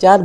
4